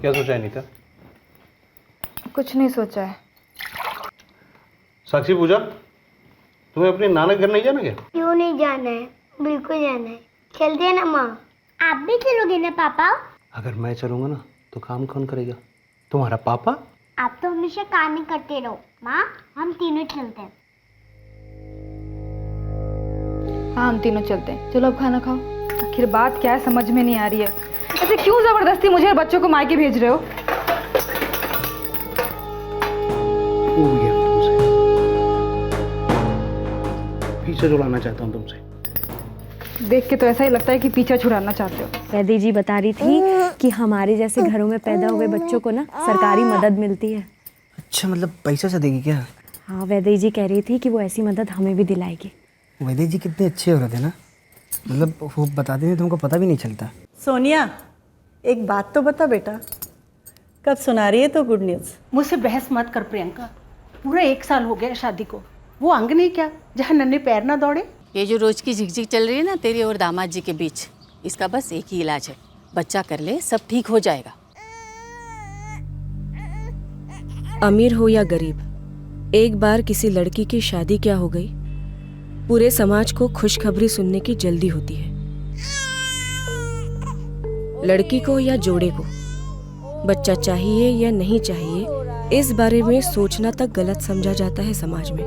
क्या सोचा है नीता? कुछ नहीं सोचा है। साक्षी पूजा, तुम्हें अपने नाना के घर नहीं जाना क्या? क्यों नहीं जाना है, बिल्कुल जाना है। चलते हैं ना माँ। आप भी चलोगे ना पापा? अगर मैं चलूंगा ना तो काम कौन करेगा? तुम्हारा पापा? आप तो हमेशा काम ही करते रहो। माँ, हम तीनों चलते हैं। हाँ, हम तीनों चलते हैं। चलो अब खाना खाओ। आखिर बात क्या है समझ में नहीं आ रही है। ऐसे क्यों जबरदस्ती मुझे और बच्चों को मायके भेज रहे हो? ऊब गया हूं तुमसे, पीछे छुड़ाना चाहता हूँ तुमसे। देख के तो ऐसा ही लगता है कि पीछा छुड़ाना चाहते हो। वैदेही जी बता रही थी कि हमारे जैसे घरों में पैदा हुए बच्चों को ना सरकारी मदद मिलती है। अच्छा, मतलब पैसा से देगी क्या? हाँ, वैदेही जी कह रही थी कि वो ऐसी मदद हमें भी दिलाएगी। वैदेही जी कितने अच्छे हो रहे थे ना, मतलब वो बताते थे तुमको पता भी नहीं चलता। सोनिया, एक बात तो बता बेटा, कब सुना रही है तो गुड न्यूज़? मुझसे बहस मत कर प्रियंका। पूरा 1 साल हो गया शादी को। वो अंग नहीं क्या जहाँ नन्हे पैर ना दौड़े? ये जो रोज की झिकझिक चल रही है ना तेरी और दामाद जी के बीच, इसका बस एक ही इलाज है, बच्चा कर ले, सब ठीक हो जाएगा। अमीर हो या गरीब, एक बार किसी लड़की की शादी क्या हो गई, पूरे समाज को खुशखबरी सुनने की जल्दी होती है। लड़की को या जोड़े को बच्चा चाहिए या नहीं चाहिए, इस बारे में सोचना तक गलत समझा जाता है समाज में।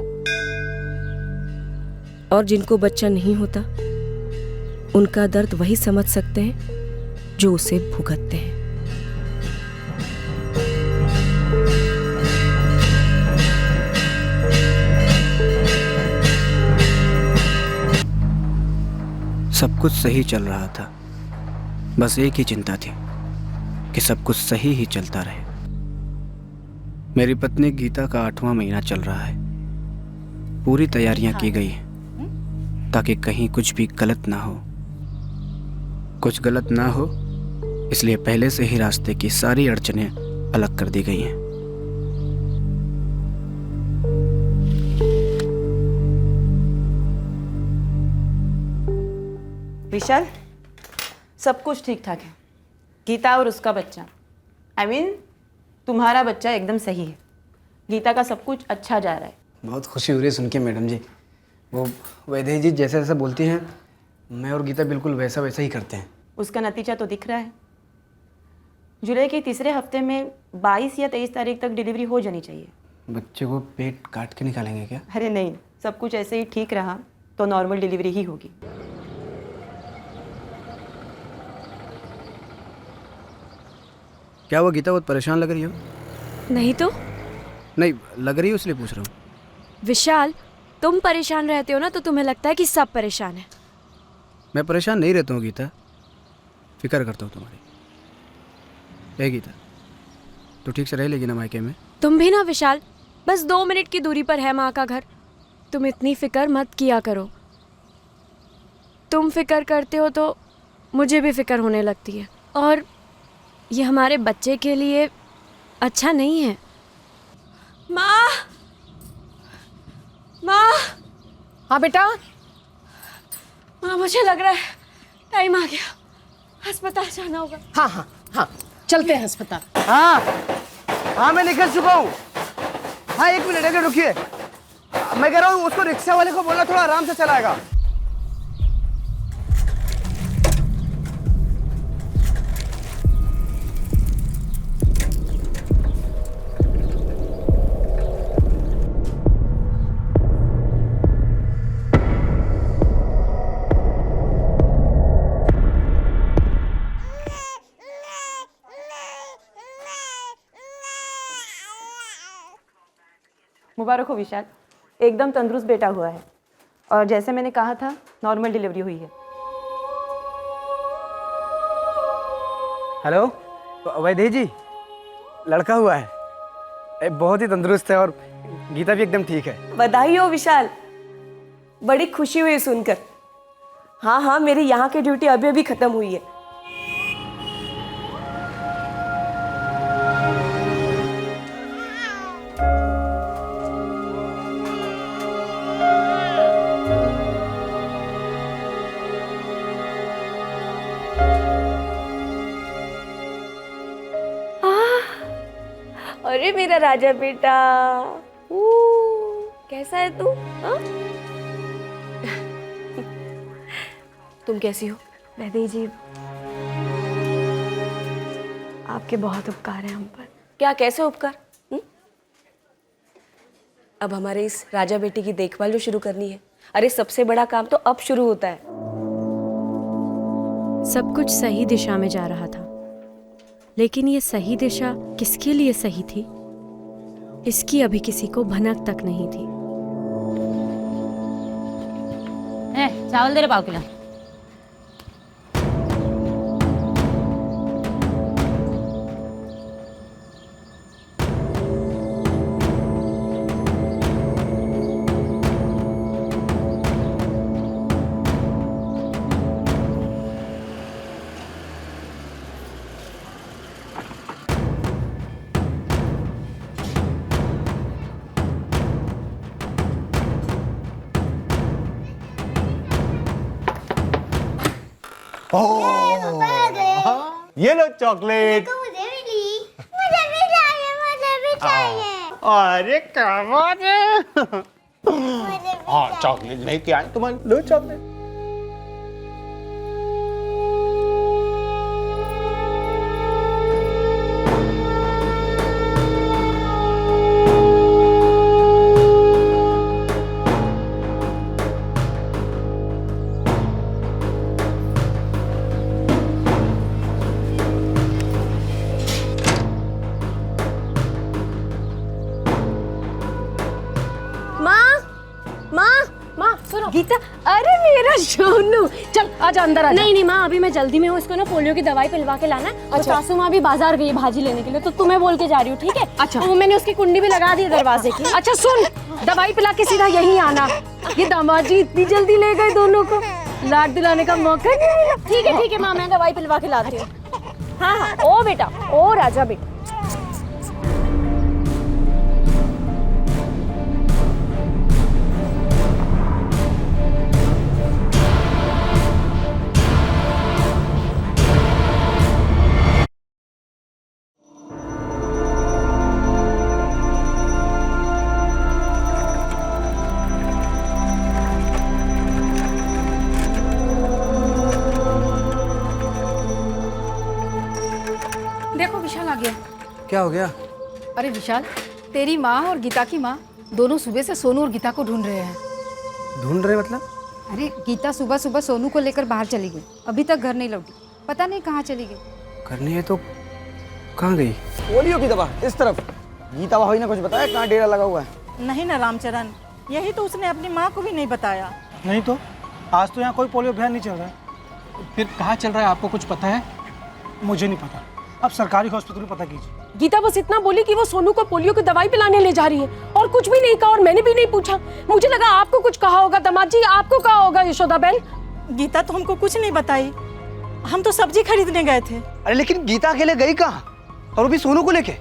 और जिनको बच्चा नहीं होता, उनका दर्द वही समझ सकते हैं जो उसे भुगतते हैं। सब कुछ सही चल रहा था, बस एक ही चिंता थी कि सब कुछ सही ही चलता रहे। मेरी पत्नी गीता का 8वां महीना चल रहा है। पूरी तैयारियां की गई हैं ताकि कहीं कुछ भी गलत ना हो। कुछ गलत ना हो इसलिए पहले से ही रास्ते की सारी अड़चनें अलग कर दी गई हैं। विशाल, सब कुछ ठीक ठाक है। गीता और उसका बच्चा, तुम्हारा बच्चा एकदम सही है। गीता का सब कुछ अच्छा जा रहा है। बहुत खुशी हो रही है सुन के मैडम जी। वो वैदेही जी जैसा जैसा बोलती हैं, मैं और गीता बिल्कुल वैसा वैसा ही करते हैं। उसका नतीजा तो दिख रहा है। जुलाई के तीसरे हफ्ते में 22 या 23 तारीख तक डिलीवरी हो जानी चाहिए। बच्चे को पेट काट के निकालेंगे क्या? अरे नहीं, सब कुछ ऐसे ही ठीक रहा तो नॉर्मल डिलीवरी ही होगी। क्या वो गीता बहुत परेशान लग रही हो? नहीं तो नहीं लग रही हो इसलिए पूछ रहा हूँ। विशाल, तुम परेशान रहते हो ना तो तुम्हें लगता है कि सब परेशान है। मैं परेशान नहीं रहता हूँ गीता, फिक्र करता हूँ तुम्हारी। गीता, तो ठीक से रह लेगी ना मायके में? तुम भी ना विशाल, बस 2 मिनट की दूरी पर है माँ का घर। तुम इतनी फिक्र मत किया करो। तुम फिक्र करते हो तो मुझे भी फिक्र होने लगती है, और ये हमारे बच्चे के लिए अच्छा नहीं है। माँ, माँ। हाँ बेटा। माँ, मुझे लग रहा है टाइम आ गया, अस्पताल जाना होगा। हाँ हाँ हाँ, चलते हैं अस्पताल। हाँ मैं निकल चुका हूँ। हाँ 1 मिनट अगर रुकिए, मैं कह रहा हूँ उसको रिक्शा वाले को बोलना थोड़ा आराम से चलाएगा। मुबारक हो विशाल, एकदम तंदुरुस्त बेटा हुआ है। और जैसे मैंने कहा था, नॉर्मल डिलीवरी हुई है। हेलो वैदेही जी, लड़का हुआ है, बहुत ही तंदुरुस्त है और गीता भी एकदम ठीक है। बधाई हो विशाल, बड़ी खुशी हुई सुनकर। हाँ हाँ, मेरी यहाँ की ड्यूटी अभी अभी खत्म हुई है। अरे मेरा राजा बेटा, कैसा है तू? हाँ? तुम कैसी हो? वैदेही जी, आपके बहुत उपकार हैं हम पर। क्या, कैसे उपकार? अब हमारे इस राजा बेटी की देखभाल जो शुरू करनी है, अरे सबसे बड़ा काम तो अब शुरू होता है। सब कुछ सही दिशा में जा रहा था, लेकिन ये सही दिशा किसके लिए सही थी, इसकी अभी किसी को भनक तक नहीं थी। चावल दे रहे 5 किलो। ये लो चॉकलेट। मुझे मिली, मुझे भी चाहिए, मुझे भी चाहिए, अरे क्या बात है। मुझे भी हाँ चॉकलेट लेके आए तुम्हारे, लो चॉकलेट। गीता, अरे मेरा सोनू, चल आजा अंदर आजा। नहीं नहीं माँ, अभी मैं जल्दी में हूँ, इसको ना पोलियो की दवाई पिलवा के लाना है। अच्छा। सासू माँ भी बाजार गई भाजी लेने के लिए, तो तुम्हें बोल के जा रही हूँ, ठीक है? अच्छा। तो मैंने उसकी कुंडी भी लगा दी दरवाजे की। अच्छा सुन, दवाई पिला के सीधा यहीं आना। ये दामाद जी इतनी जल्दी ले गए दोनों को, लाड दिलाने का मौका नहीं मिला। ठीक है माँ, मैं दवाई पिलवा के लाती हूँ। हाँ हाँ, ओ बेटा, ओ राजा बेटा। देखो विशाल आ गया। क्या हो गया? अरे विशाल, तेरी माँ और गीता की माँ दोनों सुबह से सोनू और गीता को ढूंढ रहे हैं। ढूंढ रहे मतलब? अरे गीता सुबह सुबह सोनू को लेकर बाहर चली गई, अभी तक घर नहीं लौटी, पता नहीं कहाँ चली गई। करनी है तो कहाँ गई? पोलियो की दवा इस तरफ। गीता भाई ने कुछ बताया कहाँ डेरा लगा हुआ है? नहीं ना रामचरण, यही तो उसने अपनी माँ को भी नहीं बताया। नहीं तो आज तो यहाँ कोई पोलियो अभियान नहीं चल रहा है। फिर कहाँ चल रहा है आपको कुछ पता है? मुझे नहीं पता, अब सरकारी हॉस्पिटल में पता कीजिए। गीता बस इतना बोली कि वो सोनू को पोलियो की दवाई पिलाने ले जा रही है, और कुछ भी नहीं कहा, और मैंने भी नहीं पूछा। मुझे लगा आपको कुछ कहा होगा दामाद जी, आपको कहा होगा यशोदा बहन। गीता तो हमको कुछ नहीं बताई, हम तो सब्जी खरीदने गए थे। अरे लेकिन गीता अकेले गई कहाँ, और वो भी सोनू को लेके?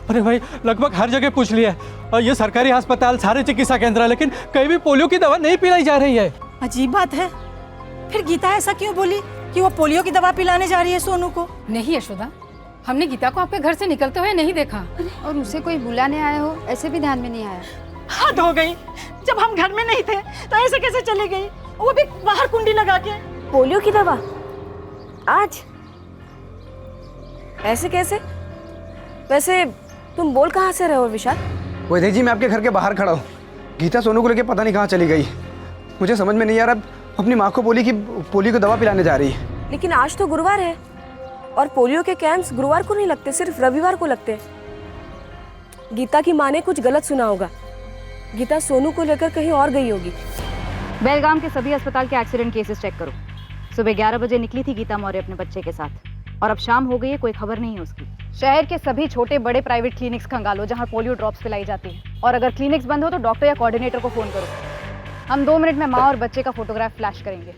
अरे भाई, लगभग हर जगह पूछ लिया है, और ये सरकारी अस्पताल, सारे चिकित्सा केंद्र है, लेकिन कहीं भी पोलियो की दवा नहीं पिलाई जा रही है। अजीब बात है, फिर गीता ऐसा क्यों बोली कि वो पोलियो की दवा पिलाने जा रही है सोनू को? नहीं यशोदा, हमने गीता को आपके घर से निकलते हुए नहीं देखा, और उसे कोई बुलाने आया हो ऐसे भी ध्यान में नहीं आया। हद हो गई, जब हम घर में नहीं थे तो ऐसे कैसे चली गई, वो भी बाहर कुंडी लगा के? पोलियो की दवा आज ऐसे कैसे? वैसे तुम बोल कहाँ से रहे हो विशाल? वैदेही जी, मैं आपके घर के बाहर खड़ा हूँ। गीता सोनू को लेके पता नहीं कहाँ चली गई, मुझे समझ में नहीं आ रहा। अपनी माँ को बोली कि पोलियो की दवा पिलाने जा रही है। लेकिन आज तो गुरुवार है, और पोलियो के कैंप्स गुरुवार को नहीं लगते, सिर्फ रविवार को लगते हैं। गीता की माँ ने कुछ गलत सुना होगा, गीता सोनू को लेकर कहीं और गई होगी। बेलगाम के सभी अस्पताल के एक्सीडेंट केसेस चेक करो। सुबह 11 बजे निकली थी गीता मौर्य अपने बच्चे के साथ, और अब शाम हो गई है, कोई खबर नहीं है उसकी। शहर के सभी छोटे बड़े प्राइवेट क्लिनिक्स खंगालो जहां पोलियो ड्रॉप्स पिलाई जाती है, और अगर क्लिनिक्स बंद हो तो डॉक्टर या कोऑर्डिनेटर को फोन करो। हम 2 मिनट में माँ और बच्चे का फोटोग्राफ फ्लैश करेंगे।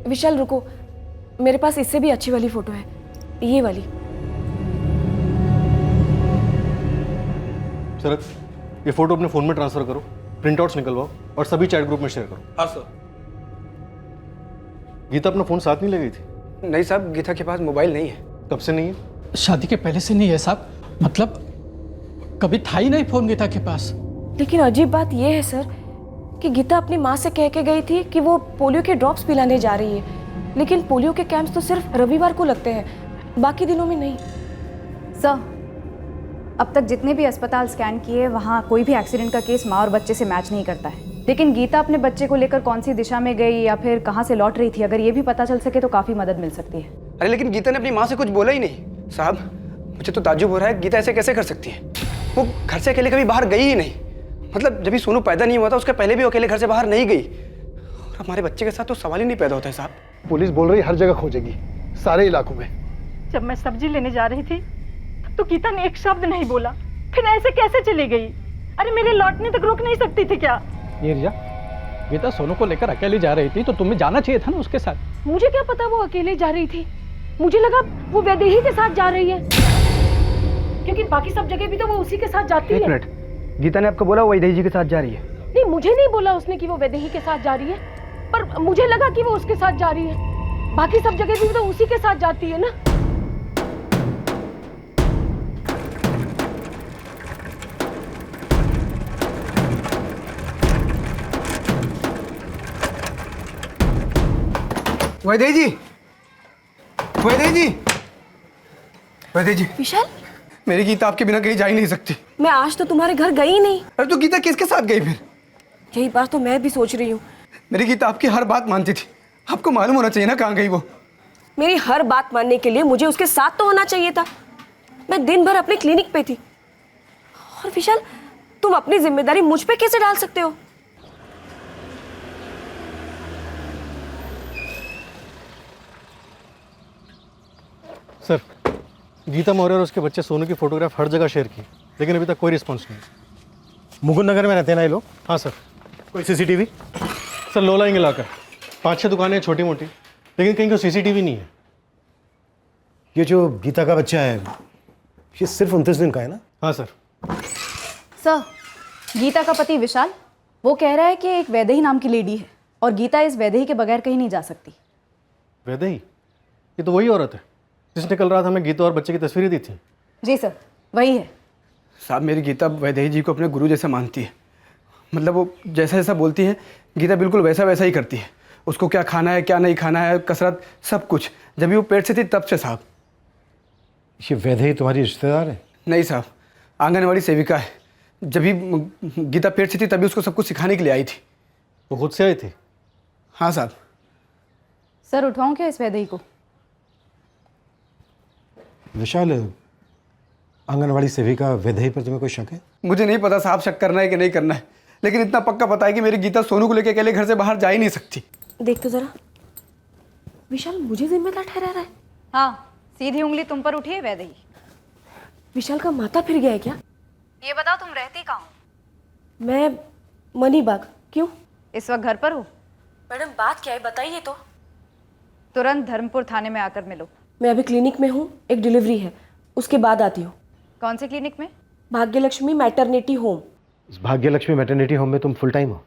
विशाल रुको, मेरे पास इससे भी अच्छी वाली फोटो है, ये वाली। शरद, ये फोटो अपने फोन में ट्रांसफर करो, प्रिंटआउट्स निकलवाओ और सभी चैट ग्रुप में शेयर करो। हाँ सर। गीता अपना फोन साथ नहीं ले गई थी? नहीं साहब, गीता के पास मोबाइल नहीं है। कब से नहीं है? शादी के पहले से नहीं है साहब, मतलब कभी था ही नहीं फोन गीता के पास। लेकिन अजीब बात यह है सर कि गीता अपनी माँ से कह के गई थी कि वो पोलियो के ड्रॉप्स पिलाने जा रही है, लेकिन पोलियो के कैंप्स तो सिर्फ रविवार को लगते हैं, बाकी दिनों में नहीं। सर, अब तक जितने भी अस्पताल स्कैन किए वहाँ कोई भी एक्सीडेंट का केस माँ और बच्चे से मैच नहीं करता है। लेकिन गीता अपने बच्चे को लेकर कौन सी दिशा में गई या फिर कहाँ से लौट रही थी, अगर ये भी पता चल सके तो काफ़ी मदद मिल सकती है। अरे लेकिन गीता ने अपनी माँ से कुछ बोला ही नहीं। साहब, मुझे तो ताज्जुब हो रहा है, गीता ऐसे कैसे कर सकती है? वो घर से अकेले कभी बाहर गई ही नहीं। मतलब जब भी सोनू पैदा नहीं हुआ था उसके पहले भी अकेले घर से बाहर नहीं गई, और हमारे बच्चे के साथ तो सवाल ही नहीं पैदा होता है साहब। पुलिस बोल रही हर जगह खोजेगी, सारे इलाकों में। जब मैं सब्जी लेने जा रही थी तब तो गीता ने एक शब्द नहीं बोला, फिर ऐसे कैसे चली गई? अरे मेरे लौटने तक रोक नहीं सकती थी क्या? नीरजा, गीता सोनू को लेकर अकेली जा रही थी तो तुम्हें जाना चाहिए था ना उसके साथ। मुझे क्या पता वो अकेले जा रही थी, मुझे लगा वो वैदेही के साथ जा रही है, क्योंकि बाकी सब जगह भी तो वो उसी के साथ जाती है। एक मिनट, गीता ने आपको बोला वो वैदेही जी के साथ जा रही है? नहीं, मुझे नहीं बोला उसने कि वो वैदेही के साथ जा रही है, पर मुझे लगा कि वो उसके साथ जा रही है। बाकी सब जगह भी तो उसी के साथ जाती है ना। वैदेही जी, वैदेही जी, वैदेही जी। विशाल, मेरी गीता आपके बिना कहीं जा ही नहीं सकती। मैं आज तो तुम्हारे घर गई नहीं। अरे तो गीता किसके साथ गई फिर? यही बात तो मैं भी सोच रही हूँ। मेरी गीता आपकी हर बात मानती थी, आपको मालूम होना चाहिए ना कहाँ गई वो। मेरी हर बात मानने के लिए मुझे उसके साथ तो होना चाहिए था। मैं दिन भर अपने क्लिनिक पे थी। और विशाल, तुम अपनी जिम्मेदारी मुझ पे कैसे डाल सकते हो? सर, गीता मौर्य और उसके बच्चे सोनू की फोटोग्राफ हर जगह शेयर की, लेकिन अभी तक कोई रिस्पॉन्स नहीं। मुकुंद नगर में रहते हैं ना ये लोग? हाँ सर। कोई सीसीटीवी? सर, लोलाइंग इलाका, 5-6 दुकानें छोटी मोटी, लेकिन कहीं कोई सीसीटीवी नहीं है। ये जो गीता का बच्चा है ये सिर्फ 29 दिन का है ना? हाँ सर। सर, गीता का पति विशाल वो कह रहा है कि एक वैदेही नाम की लेडी है और गीता इस वैदेही के बगैर कहीं नहीं जा सकती। वैदेही? ये तो वही औरत है जिसने कल रात हमें गीता और बच्चे की तस्वीरें दी थी। जी सर, वही है। साहब, मेरी गीता वैदेही जी को अपने गुरु जैसा मानती है। मतलब वो जैसा जैसा बोलती है गीता बिल्कुल वैसा वैसा ही करती है। उसको क्या खाना है क्या नहीं खाना है, कसरत, सब कुछ। जब भी वो पेट से थी तब से साहब। ये वैदेही तुम्हारी रिश्तेदार है? नहीं साहब, आंगनवाड़ी सेविका है। जब भी गीता पेट से थी तभी उसको सब कुछ सिखाने के लिए आई थी। वो खुद से आई थी? हाँ साहब। सर, उठवाऊं क्या इस वैदेही को? विशाल, आंगनवाड़ी सेविका वैदेही पर तुम्हें कोई शक है? मुझे नहीं पता साहब शक करना है कि नहीं करना है, लेकिन इतना पक्का पता है कि मेरी गीता सोनू को लेकर अकेले घर से बाहर जा ही नहीं सकती। देख तो जरा, विशाल मुझे जिम्मेदार ठहरा रहा है। हाँ, सीधी उंगली तुम पर उठी है वैदेही। विशाल का माता फिर गया है क्या? ये बताओ, तुम रहती कहाँ हो? मैं मनीबाग। क्यों? इस वक्त घर पर हो? मैडम, बात क्या है बताइए तो। तुरंत धर्मपुर थाने में आकर मिलो। मैं अभी क्लिनिक में हूँ, एक डिलीवरी है, उसके बाद आती हूँ। कौन से क्लिनिक में? Bhagyalakshmi maternity home. इस भाग्यलक्ष्मी मैटरनिटी होम में तुम फुल टाइम हो?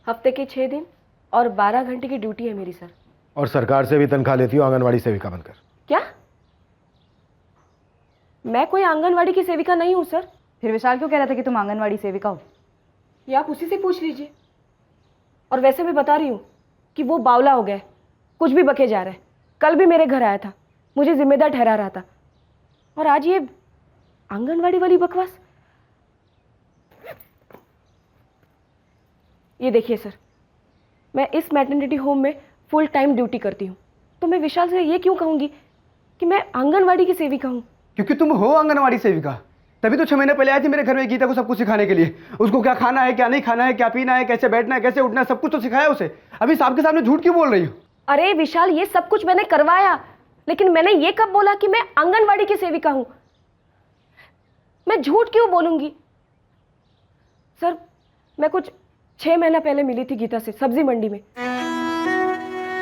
हफ्ते के 6 दिन और 12 घंटे की ड्यूटी है मेरी सर। और सरकार से भी तनख्वाह लेती हो आंगनवाड़ी सेविका बनकर? क्या? मैं कोई आंगनवाड़ी की सेविका नहीं हूँ सर। फिर विशाल क्यों कह रहा था कि तुम आंगनवाड़ी सेविका हो? ये आप उसी से पूछ लीजिए। और वैसे मैं बता रही हूँ कि वो बावला हो गया है, कुछ भी बके जा रहा है। कल भी मेरे घर आया था, मुझे जिम्मेदार ठहरा रहा था, और आज ये आंगनवाड़ी वाली बकवास। ये देखिए सर, मैं इस मैटरनिटी होम में फुल टाइम ड्यूटी करती हूँ, तो मैं विशाल से ये क्यों कहूँगी कि मैं आंगनवाड़ी की सेविका हूँ? क्योंकि तुम हो आंगनवाड़ी सेविका, तभी तो 6 महीने पहले आई थी मेरे घर में गीता को सब कुछ सिखाने के लिए। उसको क्या खाना है क्या नहीं खाना है, क्या पीना है, कैसे बैठना है, कैसे उठना है, सब कुछ तो सिखाया उसे। अभी साहब के सामने झूठ क्यों बोल रही हो? अरे विशाल, ये सब कुछ मैंने करवाया, लेकिन मैंने ये कब बोला कि मैं आंगनवाड़ी की सेविका हूं? मैं झूठ क्यों बोलूंगी? सर, मैं कुछ 6 महीना पहले मिली थी गीता से सब्जी मंडी में।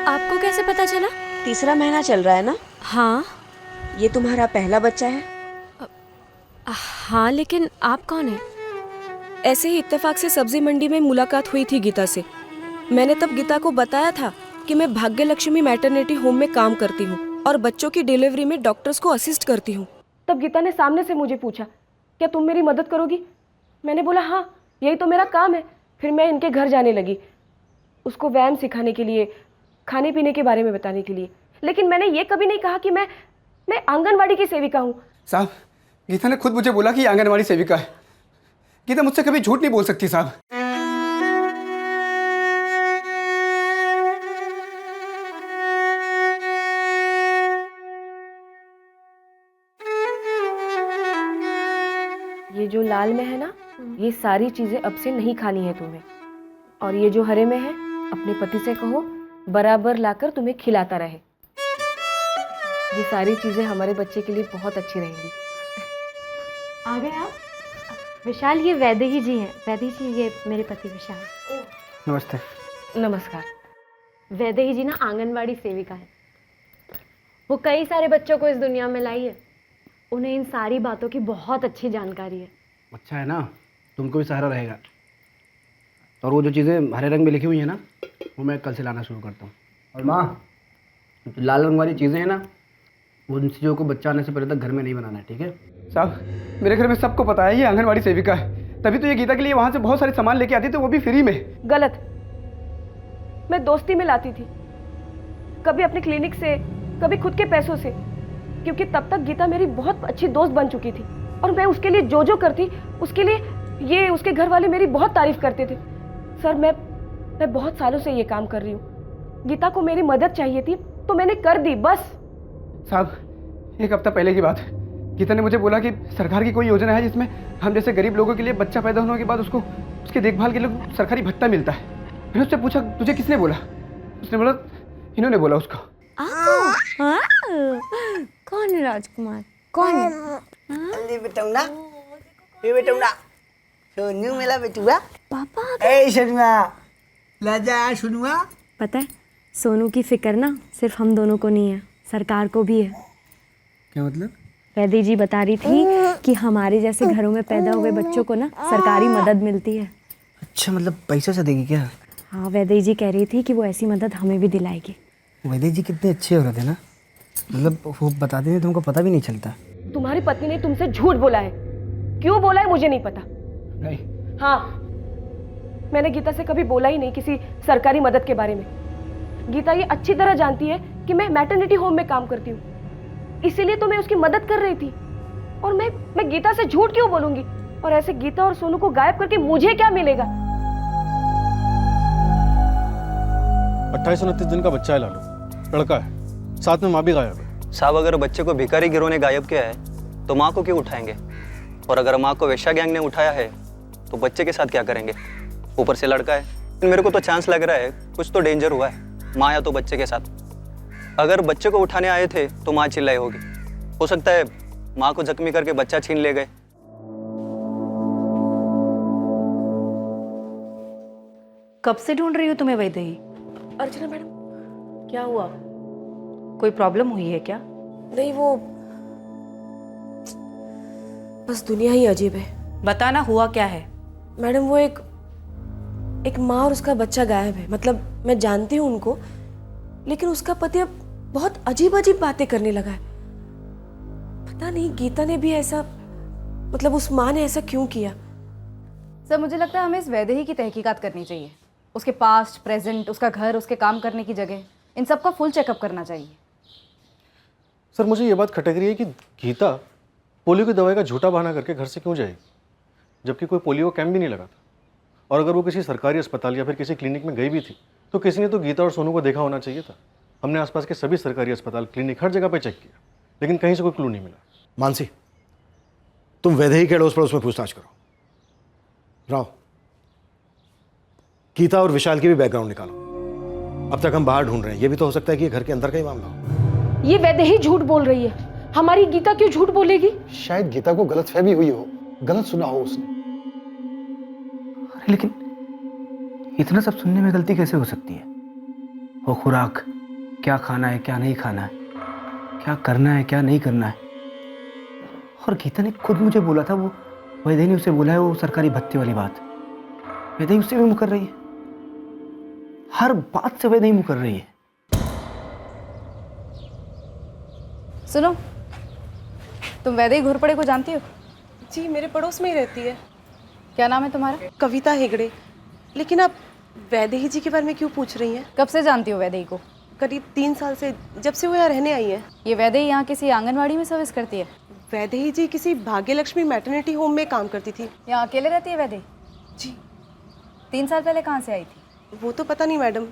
आपको कैसे पता चला? 3रा महीना चल रहा है ना? हाँ। ये तुम्हारा पहला बच्चा है? हाँ, लेकिन आप कौन है? ऐसे ही इत्तेफाक से सब्जी मंडी में मुलाकात हुई थी गीता से। मैंने तब गीता को बताया था कि मैं भाग्य लक्ष्मी मैटरनिटी होम में काम करती हूँ और बच्चों की डिलीवरी में डॉक्टर्स को असिस्ट करती हूँ। तब गीता ने सामने से मुझे पूछा, क्या तुम मेरी मदद करोगी? मैंने बोला हाँ, यही तो मेरा काम है। फिर मैं इनके घर जाने लगी, उसको व्यायाम सिखाने के लिए, खाने पीने के बारे में बताने के लिए। लेकिन मैंने ये कभी नहीं कहा कि मैं आंगनवाड़ी की सेविका हूँ। साहब, गीता ने खुद मुझे बोला कि आंगनवाड़ी सेविका है। गीता मुझसे कभी झूठ नहीं बोल सकती साहब। ये जो लाल में है ना, ये सारी चीजें अब से नहीं खानी है तुम्हें। और ये जो हरे में है, अपने पति से कहो बराबर लाकर तुम्हें खिलाता रहे। ये सारी चीजें हमारे बच्चे के लिए बहुत अच्छी रहेंगी। आ गए आप? विशाल, ये वैदेही जी हैं। वैदेही जी, ये मेरे पति विशाल। नमस्ते। नमस्कार। वैदेही जी ना आंगनवाड़ी सेविका है। वो कई सारे बच्चों को इस दुनिया में लाई है। उन्हें इन सारी बातों की बहुत अच्छी जानकारी है। अच्छा है ना, तुमको भी सहारा रहेगा। और वो जो चीज़ें हरे रंग में लिखी हुई है ना, वो मैं कल से लाना शुरू करता हूँ। और माँ, जो लाल रंग वाली चीज़ें हैं ना, उन चीज़ों को बच्चा आने से पहले तक घर में नहीं बनाना है, ठीक है? साहब, मेरे घर में सबको पता है ये आंगनवाड़ी सेविका है। तभी तो ये गीता के लिए वहाँ से बहुत सारे सामान लेके आती थी, वो भी फ्री में। गलत। मैं दोस्ती में लाती थी, कभी अपने क्लिनिक से, कभी खुद के पैसों से, क्योंकि तब तक गीता मेरी बहुत अच्छी दोस्त बन चुकी थी। और मैं उसके लिए जो करती, उसके लिए ये उसके घर वाले मेरी बहुत तारीफ करते थे। सर, मैं बहुत सालों से ये काम कर रही हूँ। गीता को मेरी मदद चाहिए थी तो मैंने कर दी, बस। साहब, एक हफ्ता पहले की बात है, गीता ने मुझे बोला कि सरकार की कोई योजना है जिसमें हम जैसे गरीब लोगों के लिए बच्चा पैदा होने के बाद उसको उसकी देखभाल के लिए सरकारी भत्ता मिलता है। मैंने उससे पूछा, तुझे किसने बोला? उसने बोला, इन्होंने बोला उसको। कौन है राजकुमार? कौन है? बेटौना, ये बेटौना, सोनू मेरा बेटुआ। पापा, ए सोनुआ, लाजा सोनुआ। पता है, सोनू की फिक्र ना सिर्फ हम दोनों को नहीं है, सरकार को भी है। क्या मतलब? वैदेही जी बता रही थी कि हमारे जैसे घरों में पैदा हुए बच्चों को ना सरकारी मदद मिलती है। अच्छा, मतलब पैसा से देगी क्या? हाँ, वैदेही जी कह रही थी कि वो ऐसी मदद हमें भी दिलाएगी। वैदेही जी कितने अच्छे औरत है ना, मतलब वो बताते हैं तुमको पता भी नहीं चलता। तुम्हारी पत्नी ने तुमसे झूठ बोला है। क्यों बोला है मुझे नहीं पता। नहीं। हाँ, मैंने गीता से कभी बोला ही नहीं किसी सरकारी मदद के बारे में। गीता ये अच्छी तरह जानती है कि मैं मैटरनिटी होम में काम करती हूँ, इसीलिए तो मैं उसकी मदद कर रही थी। और मैं गीता से झूठ क्यों बोलूंगी? और ऐसे गीता और सोनू को गायब करके मुझे क्या मिलेगा? 28-29 दिन का बच्चा है लालू, लड़का है, साथ में माँ भी गायब है। साहब, अगर बच्चे को भिखारी गिरोह ने गायब किया है तो माँ को क्यों उठाएंगे? और अगर माँ को वेश्या गैंग ने उठाया है तो बच्चे के साथ क्या करेंगे? ऊपर से लड़का है। मेरे को तो चांस लग रहा है कुछ तो डेंजर हुआ है, माँ या तो बच्चे के साथ। अगर बच्चे को उठाने आए थे तो माँ चिल्लाई होगी। हो सकता है माँ को जख्मी करके बच्चा छीन ले गए। कब से ढूंढ रही हो तुम्हें वैदेही? अर्चना मैडम, क्या हुआ? कोई प्रॉब्लम हुई है क्या? नहीं, वो बस दुनिया ही अजीब है। बताना, हुआ क्या है? मैडम, वो एक माँ और उसका बच्चा गायब है। मतलब मैं जानती हूँ उनको, लेकिन उसका पति अब बहुत अजीब अजीब बातें करने लगा है। पता नहीं गीता ने भी ऐसा, मतलब उस माँ ने ऐसा क्यों किया। सर, मुझे लगता है हमें इस वैदेही की तहकीकात करनी चाहिए। उसके पास्ट, प्रेजेंट, उसका घर, उसके काम करने की जगह, इन सब का फुल चेकअप करना चाहिए। सर, मुझे ये बात खटक रही है कि गीता पोलियो की दवाई का झूठा बहाना करके घर से क्यों जाएगी, जबकि कोई पोलियो कैंप भी नहीं लगा था। और अगर वो किसी सरकारी अस्पताल या फिर किसी क्लिनिक में गई भी थी तो किसी ने तो गीता और सोनू को देखा होना चाहिए था। हमने आसपास के सभी सरकारी अस्पताल, क्लिनिक, हर जगह पे चेक किया, लेकिन कहीं से कोई क्लू नहीं मिला। मानसी, तुम वैदेही के अड़ोस पड़ोस में पूछताछ करो। राव, गीता और विशाल की भी बैकग्राउंड निकालो। अब तक हम बाहर ढूंढ रहे हैं, ये भी तो हो सकता है कि ये घर के अंदर का ही मामला हो। ये वैदेही झूठ बोल रही है। हमारी गीता क्यों झूठ बोलेगी? शायद गीता को गलतफहमी हुई हो, गलत सुना हो उसने। अरे लेकिन इतना सब सुनने में गलती कैसे हो सकती है? वो खुराक, क्या खाना है क्या नहीं खाना है, क्या करना है क्या नहीं करना है। और गीता ने खुद मुझे बोला था, वो वैदेही ने उसे बोला है वो सरकारी भत्ते वाली बात। वैदेही उससे भी मुकर रही है, हर बात से वैदेही मुकर रही है। सुनो, तुम वैदेही घोरपड़े को जानती हो? जी, मेरे पड़ोस में ही रहती है। क्या नाम है तुम्हारा? कविता हेगड़े। लेकिन आप वैदेही जी के बारे में क्यों पूछ रही हैं? कब से जानती हो वैदेही को? करीब 3 साल से, जब से वो यहाँ रहने आई है। ये वैदेही यहाँ किसी आंगनवाड़ी में सर्विस करती है? वैदेही जी किसी भाग्यलक्ष्मी मैटरनिटी होम में काम करती थी। यहाँ अकेले रहती है वैदेही? जी। 3 साल पहले कहाँ से आई थी? वो तो पता नहीं मैडम,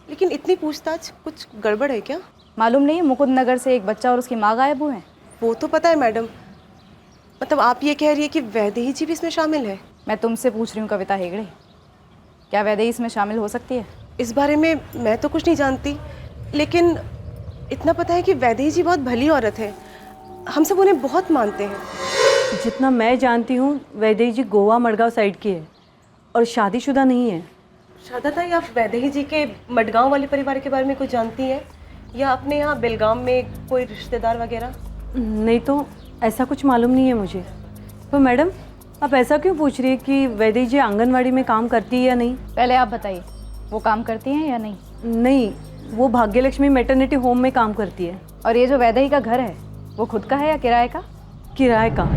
लेकिन इतनी पूछताछ, कुछ गड़बड़ है क्या? मालूम नहीं, मुकुंद नगर से एक बच्चा और उसकी माँ गायब हुए हैं। वो तो पता है मैडम, मतलब आप ये कह रही है कि वैदेही जी भी इसमें शामिल है? मैं तुमसे पूछ रही हूँ कविता हेगड़े, क्या वैदेही इसमें शामिल हो सकती है? इस बारे में मैं तो कुछ नहीं जानती, लेकिन इतना पता है कि वैदेही जी बहुत भली औरत है, हम सब उन्हें बहुत मानते हैं। जितना मैं जानती हूँ वैदेही जी गोवा मडगांव साइड की है और शादीशुदा नहीं है। श्रद्धा ताई, आप वैदेही जी के मडगांव वाले परिवार के बारे में कुछ जानती हैं, या अपने यहाँ बेलगाम में कोई रिश्तेदार वगैरह? नहीं तो ऐसा कुछ मालूम नहीं है मुझे। तो मैडम, आप ऐसा क्यों पूछ रही है कि वैदेही जी आंगनवाड़ी में काम करती है या नहीं? पहले आप बताइए, वो काम करती हैं या नहीं? नहीं, वो भाग्यलक्ष्मी मैटरनिटी होम में काम करती है। और ये जो वैदेही का घर है, वो खुद का है या किराए का? किराए का।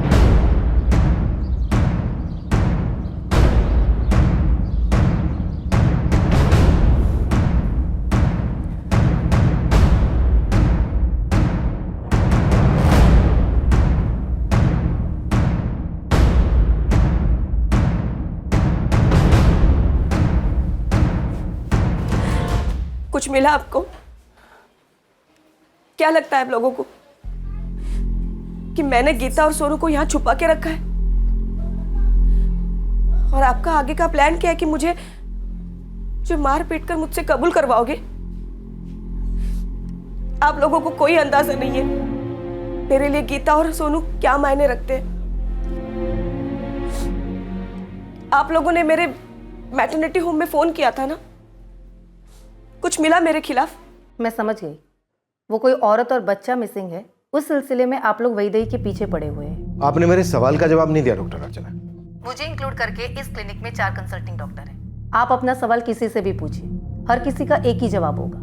कुछ मिला आपको? क्या लगता है आप लोगों को कि मैंने गीता और सोनू को यहाँ छुपा के रखा है? और आपका आगे का प्लान क्या है कि मुझे जो मार पीट कर मुझसे कबूल करवाओगे? आप लोगों को कोई अंदाजा नहीं है मेरे लिए गीता और सोनू क्या मायने रखते हैं। आप लोगों ने मेरे मैटरनिटी होम में फोन किया था ना, कुछ मिला मेरे खिलाफ? मैं समझ गई, वो कोई औरत और बच्चा मिसिंग है, उस सिलसिले में आप लोग वैदेही के पीछे पड़े हुए हैं। आपने मेरे सवाल का जवाब नहीं दिया डॉक्टर अर्चना। मुझे इंक्लूड करके इस क्लिनिक में 4 कंसल्टिंग डॉक्टर हैं। आप अपना सवाल किसी से भी पूछिए, हर किसी का एक ही जवाब होगा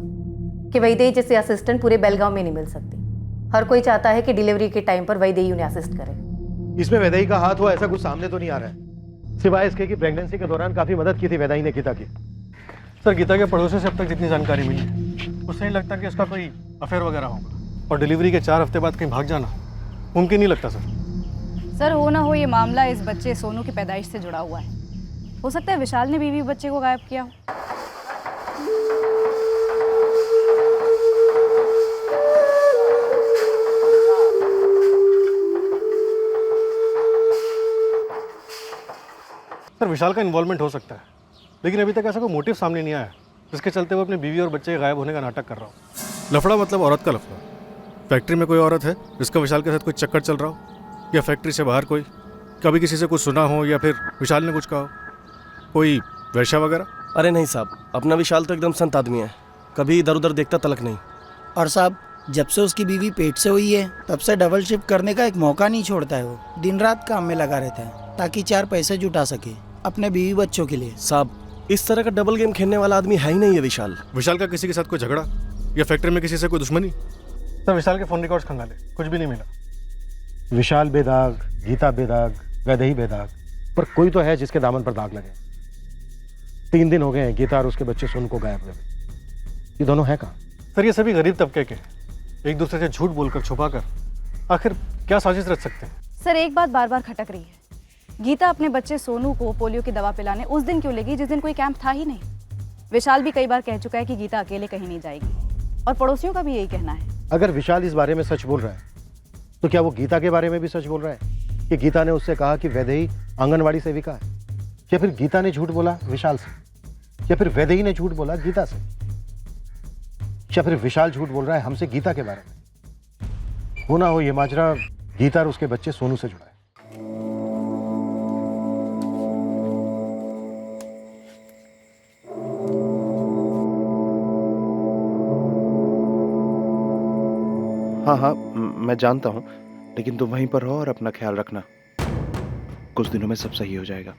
कि वैदेही जैसे असिस्टेंट पूरे बेलगांव में नहीं मिल सकती। हर कोई चाहता है कि डिलीवरी के टाइम पर वैदेही उन्हें असिस्ट करे। इसमें वैदेही का हाथ हो ऐसा कुछ सामने तो नहीं आ रहा है, सिवाय इसके कि प्रेगनेंसी के दौरान काफी मदद की थी वैदेही ने गीता की। सर, गीता के पड़ोसी से अब तक जितनी जानकारी मिली है, उससे नहीं लगता कि उसका कोई अफेयर वगैरह होगा। और डिलीवरी के 4 हफ्ते बाद कहीं भाग जाना मुमकिन नहीं लगता सर। सर, हो ना हो ये मामला इस बच्चे सोनू की पैदाइश से जुड़ा हुआ है। हो सकता है विशाल ने बीवी बच्चे को गायब किया हो। सर, विशाल का इन्वॉल्वमेंट हो सकता है, लेकिन अभी तक ऐसा कोई मोटिव सामने नहीं आया जिसके चलते वो अपनी बीवी और बच्चे के गायब होने का नाटक कर रहा हो। लफड़ा मतलब औरत का लफड़ा। फैक्ट्री में कोई औरत है जिसका विशाल के साथ कोई चक्कर चल रहा हो, या फैक्ट्री से बाहर कोई कभी किसी से कुछ सुना हो, या फिर विशाल ने कुछ कहा हो, कोई वेश्या वगैरह? अरे नहीं साहब, अपना विशाल तो एकदम संत आदमी है, कभी इधर उधर देखता तलक नहीं। और साहब, जब से उसकी बीवी पेट से हुई है तब से डबल शिफ्ट करने का एक मौका नहीं छोड़ता है। वो दिन रात काम में लगा रहता है ताकि 4 पैसे जुटा सके अपने बीवी बच्चों के लिए। साहब, इस तरह का डबल गेम खेलने वाला आदमी है ही नहीं है विशाल। विशाल का किसी के साथ कोई झगड़ा या फैक्ट्री में किसी से कोई दुश्मनी? सर, विशाल के फोन रिकॉर्ड्स खंगाले, कुछ भी नहीं मिला। विशाल बेदाग, गीता बेदाग, वैदेही बेदाग, पर कोई तो है जिसके दामन पर दाग लगे। 3 दिन हो गए हैं गीता और उसके बच्चे सोनू को गायब हुए। ये दोनों हैं कहाँ? सर, ये सभी गरीब तबके के, एक दूसरे से झूठ बोलकर छुपाकर आखिर क्या साजिश रच सकते हैं? सर, एक बात बार बार खटक रही है, गीता अपने बच्चे सोनू को पोलियो की दवा पिलाने उस दिन क्यों ले गई जिस दिन कोई कैंप था ही नहीं? विशाल भी कई बार कह चुका है कि गीता अकेले कहीं नहीं जाएगी, और पड़ोसियों का भी यही कहना है। अगर विशाल इस बारे में सच बोल रहा है तो क्या वो गीता के बारे में भी सच बोल रहा है कि गीता ने उससे कहा कि वैदेही आंगनवाड़ी सेविका है? या फिर गीता ने झूठ बोला विशाल से? या फिर वैदेही ने झूठ बोला गीता से? या फिर विशाल झूठ बोल रहा है हमसे गीता के बारे में? हो ना हो ये माजरा गीता और उसके बच्चे सोनू से जुड़ा है। हाँ, मैं जानता हूँ, लेकिन तुम वहीं पर रहो और अपना ख्याल रखना। कुछ दिनों में सब सही हो जाएगा।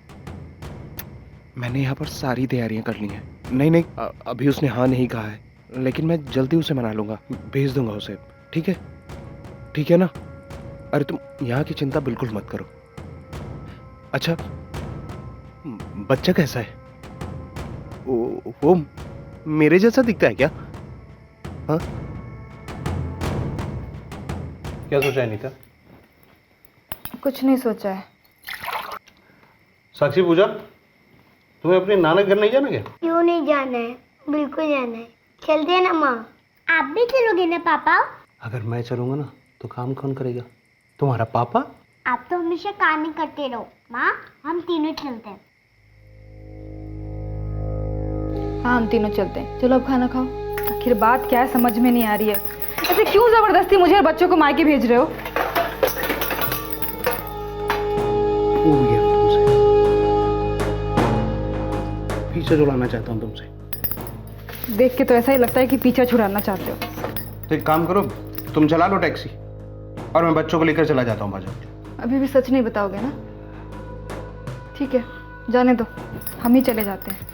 मैंने यहाँ पर सारी तैयारियां कर ली हैं। नहीं, अभी उसने हाँ नहीं कहा है, लेकिन मैं जल्दी उसे मना लूँगा, भेज दूंगा उसे, ठीक है? ठीक है ना? अरे तुम यहाँ की चिंता बिल्कुल मत करो। अच्छा, बच्चा कैसा है? वो मेरे जैसा दिखता है क्या? हाँ? क्या सोचा है नीता? कुछ नहीं सोचा है। साक्षी, पूजा, तुम्हें अपने नाना घर नहीं जाना क्या? क्यों नहीं जाना है? बिल्कुल जाना है। चलते हैं ना माँ। आप भी चलोगे ना पापा? अगर मैं चलूंगा ना तो काम कौन करेगा? तुम्हारा पापा? आप तो हमेशा काम ही करते रहो। माँ, हम तीनों चलते हैं। हाँ, हम तीनों चलते हैं। चलो अब खाना खाओ। आखिर बात क्या है समझ में नहीं आ रही है। ऐसे क्यों जबरदस्ती मुझे और बच्चों को मायके भेज रहे हो? भूल गया तुमसे, पीछे छुड़ाना चाहता हूँ तुमसे। देख के तो ऐसा ही लगता है कि पीछा छुड़ाना चाहते हो। तो एक काम करो, तुम चला लो टैक्सी और मैं बच्चों को लेकर चला जाता हूँ बाजार। अभी भी सच नहीं बताओगे ना? ठीक है, जाने दो, हम ही चले जाते हैं।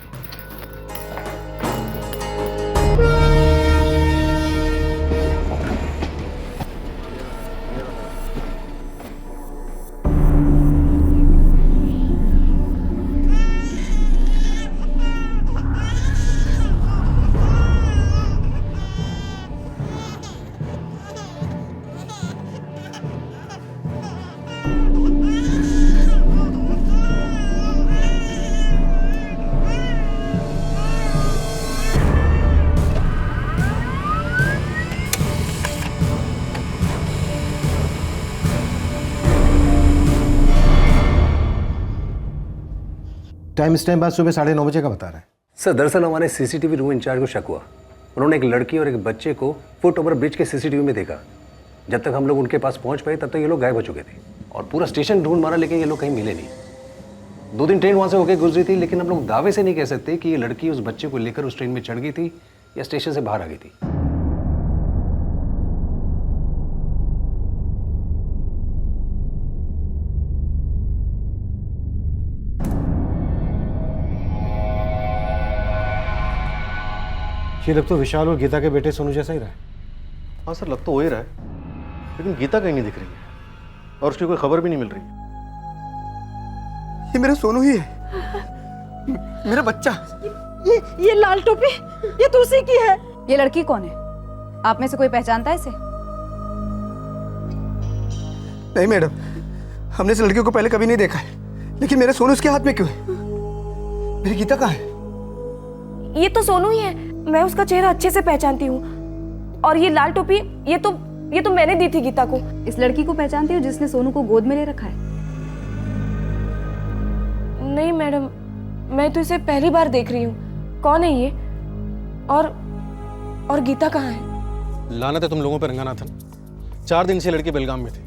टाइम इस टाइम बाद सुबह 9:30 बजे का बता रहा है। सर, दरअसल हमारे सीसीटीवी रूम इंचार्ज को शक हुआ। उन्होंने एक लड़की और एक बच्चे को फुट ओवर ब्रिज के सीसीटीवी में देखा। जब तक हम लोग उनके पास पहुंच पाए तब तक ये लोग गायब हो चुके थे और पूरा स्टेशन ढूंढ मारा, लेकिन ये लोग कहीं मिले नहीं। 2 दिन ट्रेन वहां से होकर गुजरी थी, लेकिन हम लोग दावे से नहीं कह सकते कि ये लड़की उस बच्चे को लेकर उस ट्रेन में चढ़ गई थी या स्टेशन से बाहर आ गई थी। ये लग तो विशाल और गीता के बेटे सोनू जैसा ही रहा है। हाँ सर, लग तो हो ही रहा है, लेकिन गीता कहीं नहीं दिख रही है और उसकी कोई खबर भी नहीं मिल रही। ये मेरा सोनू ही है, मेरा बच्चा। ये लाल टोपी, ये तो उसी की है। ये लड़की कौन है? आप में से कोई पहचानता है इसे? नहीं मैडम, हमने इस लड़की को पहले कभी नहीं देखा है, लेकिन मेरे सोनू उसके हाथ में क्यों है? मेरी गीता कहाँ है? ये तो सोनू ही है। मैं उसका चेहरा अच्छे से पहचानती हूँ। और ये लाल टोपी, ये तो मैंने दी थी गीता को। इस लड़की को पहचानती हो जिसने सोनू को गोद में ले रखा है? नहीं मैडम, मैं तो इसे पहली बार देख रही हूँ। कौन है ये? और गीता कहाँ है? लानत है तुम लोगों पर रंगानाथन। 4 दिन से लड़के बेलगाम में थे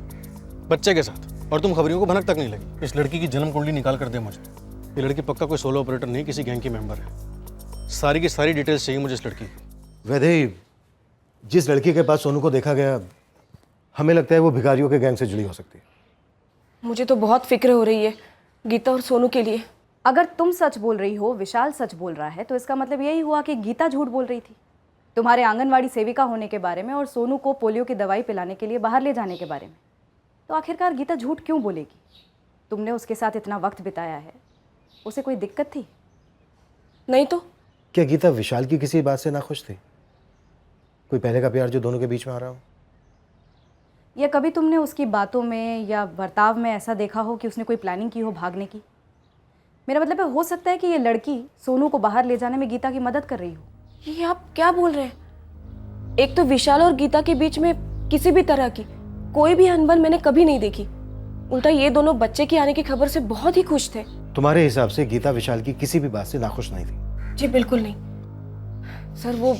बच्चे के साथ, और तुम खबरियों को भनक तक नहीं लगी। इस लड़की की जन्म कुंडली निकाल कर दे मुझे। ये लड़की पक्का कोई सोलो ऑपरेटर नहीं, किसी गैंग की मेंबर है। सारी की सारी डिटेल्स चाहिए मुझे इस लड़की की। वैदेही, जिस लड़की के पास सोनू को देखा गया, हमें लगता है वो भिखारियों के गैंग से जुड़ी हो सकती है। मुझे तो बहुत फिक्र हो रही है गीता और सोनू के लिए। अगर तुम सच बोल रही हो, विशाल सच बोल रहा है, तो इसका मतलब यही हुआ कि गीता झूठ बोल रही थी तुम्हारे आंगनवाड़ी सेविका होने के बारे में और सोनू को पोलियो की दवाई पिलाने के लिए बाहर ले जाने के बारे में। तो आखिरकार गीता झूठ क्यों बोलेगी? तुमने उसके साथ इतना वक्त बिताया है, उसे कोई दिक्कत थी? नहीं तो। क्या गीता विशाल की किसी बात से नाखुश थी? कोई पहले का प्यार जो दोनों के बीच में आ रहा हो? या कभी तुमने उसकी बातों में या बर्ताव में ऐसा देखा हो कि उसने कोई प्लानिंग की हो भागने की? मेरा मतलब है, हो सकता है कि ये लड़की सोनू को बाहर ले जाने में गीता की मदद कर रही हो। ये आप क्या बोल रहे हैं? एक तो विशाल और गीता के बीच में किसी भी तरह की कोई भी अनबन मैंने कभी नहीं देखी। उल्टा ये दोनों बच्चे के आने की खबर से बहुत ही खुश थे। तुम्हारे हिसाब से गीता विशाल की किसी भी बात से नाखुश नहीं थी? जी बिल्कुल नहीं सर। वो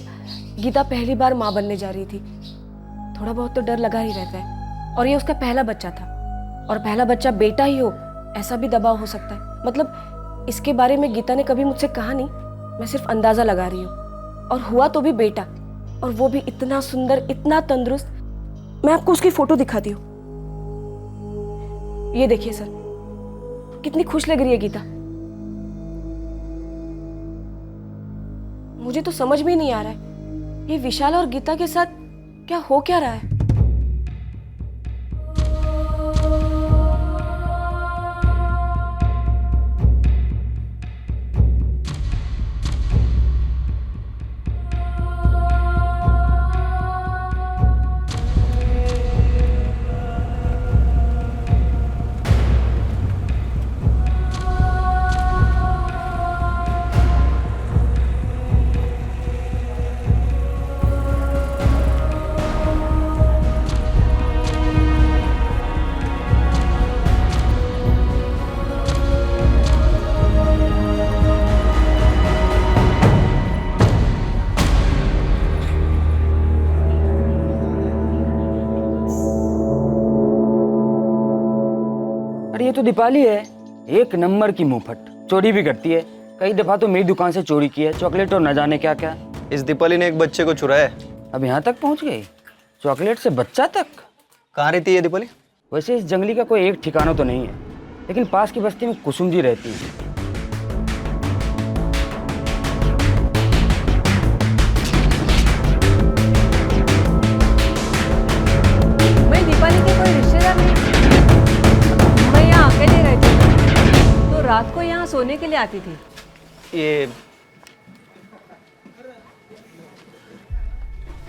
गीता पहली बार माँ बनने जा रही थी, थोड़ा बहुत तो डर लगा ही रहता है। और ये उसका पहला बच्चा था, और पहला बच्चा बेटा ही हो ऐसा भी दबाव हो सकता है। मतलब इसके बारे में गीता ने कभी मुझसे कहा नहीं, मैं सिर्फ अंदाजा लगा रही हूँ। और हुआ तो भी बेटा, और वो भी इतना सुंदर, इतना तंदुरुस्त। मैं आपको उसकी फोटो दिखाती हूँ, ये देखिए सर, कितनी खुश लग रही है गीता। मुझे तो समझ में नहीं आ रहा है ये विशाल और गीता के साथ क्या हो क्या रहा है। ये तो दीपाली है, एक नंबर की मुंहफट, चोरी भी करती है। कई दफा तो मेरी दुकान से चोरी की है, चॉकलेट और न जाने क्या क्या। इस दीपाली ने एक बच्चे को चुराया है। अब यहाँ तक पहुँच गई, चॉकलेट से बच्चा तक। कहाँ रहती है दीपाली? वैसे इस जंगली का कोई एक ठिकाना तो नहीं है, लेकिन पास की बस्ती में कुसुम जी रहती है। मैं दीपाली के कोई रिश्तेदार नहीं, मैं यहाँ अकेले रहती थी, तो रात को यहाँ सोने के लिए आती थी।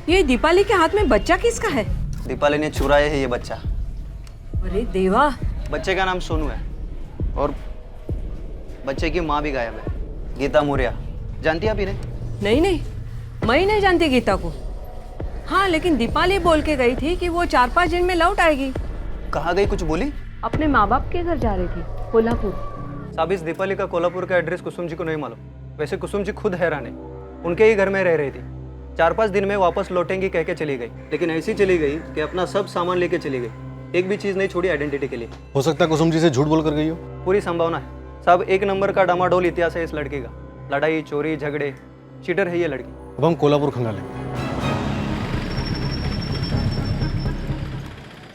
ये दीपाली के हाथ में बच्चा किसका है? दीपाली ने चुराया है ये बच्चा। अरे देवा। बच्चे का नाम सोनू है और बच्चे की माँ भी गायब है, गीता मौर्य। जानती है आप इन्हें? नहीं नहीं, मैं नहीं जानती गीता को। हाँ, लेकिन दीपाली बोल के गई थी कि वो 4-5 दिन में लौट आएगी। कहाँ गई, कुछ बोली? अपने माँ बाप के घर जा रही थी, कोल्हापुर। साहब, इस दीपाली का कोल्हापुर का एड्रेस कुसुम जी को नहीं मालूम। वैसे कुसुम जी खुद हैरान है, उनके ही घर में रह रही थी। 4-5 दिन में वापस लौटेंगी कह के चली गई, लेकिन ऐसी चली गई कि अपना सब सामान लेके चली गई, एक भी चीज नहीं छोड़ी आइडेंटिटी के लिए। हो सकता है कुसुम जी से झूठ बोल कर गई हो। पूरी संभावना है साहब। एक नंबर का डामाडोल इतिहास है इस लड़की का, लड़ाई चोरी झगड़े, चीटर है ये लड़की। अब हम कोल्हापुर खंगालेंगे।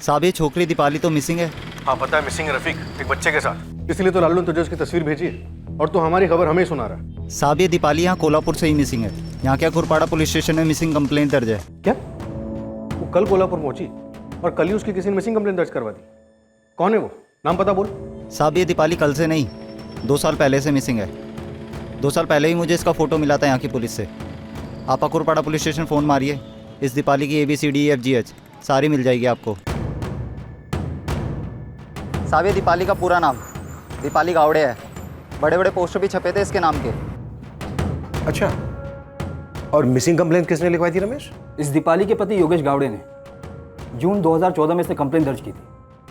साहब, ये छोकरी दीपाली तो मिसिंग है। हाँ पता है, मिसिंग है रफीक, एक बच्चे के साथ। इसलिए तो लालू ने तुझे उसकी तस्वीर भेजी है और तू हमारी खबर हमें सुना रहा है। साहब, ये दीपाली यहाँ कोल्हापुर से ही मिसिंग है। यहाँ क्या खुरपाड़ा पुलिस स्टेशन में मिसिंग कंप्लेंट दर्ज है। क्या वो कल कोल्हापुर पहुंची और कल ही उसकी किसी ने मिसिंग कंप्लेंट दर्ज करवा दी? कौन है वो, नाम पता बोल। साहब, ये दीपाली कल से नहीं, 2 साल पहले से मिसिंग है। 2 साल पहले ही मुझे इसका फोटो मिला था यहाँ की पुलिस से। आप अकुरपाड़ा पुलिस स्टेशन फ़ोन मारिए, इस दीपाली की ABCDEFGH सारी मिल जाएगी आपको। साहब, ये दीपाली का पूरा नाम दीपाली गावड़े है। बड़े बड़े पोस्टर भी छपे थे इसके नाम के। अच्छा, और मिसिंग कंप्लेंट किसने लिखवाई थी रमेश? इस दीपाली के पति योगेश गावड़े ने जून 2014 में इसने कंप्लेंट दर्ज की थी।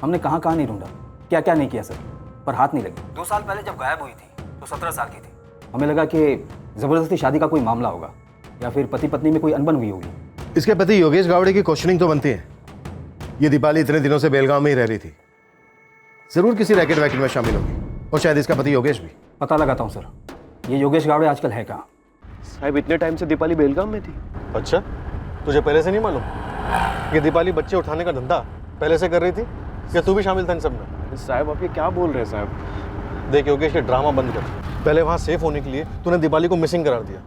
हमने कहाँ कहाँ नहीं ढूंढा, क्या क्या नहीं किया सर, पर हाथ नहीं लगे। 2 साल पहले जब गायब हुई थी तो 17 साल की थी। हमें लगा कि ज़बरदस्ती शादी का कोई मामला होगा या फिर पति पत्नी में कोई अनबन हुई होगी। इसके पति योगेश गावड़े की क्वेश्चनिंग तो बनती है। ये दीपाली इतने दिनों से बेलगांव में ही रह रही थी, जरूर किसी रैकेट वैकेट में शामिल होगी, और शायद इसका पति योगेश भी। पता लगाता हूँ सर, ये योगेश गावड़े आजकल है कहाँ? साहब, इतने टाइम से दीपाली बेलगाम में थी। अच्छा, तुझे पहले से नहीं मालूम? ये दीपाली बच्चे उठाने का धंधा पहले से कर रही थी या तू भी शामिल था इन सब में? साहब, आप ये क्या बोल रहे हैं साहब? देख योगेश, ये ड्रामा बंद कर। पहले वहाँ सेफ होने के लिए तूने दीपाली को मिसिंग करार दिया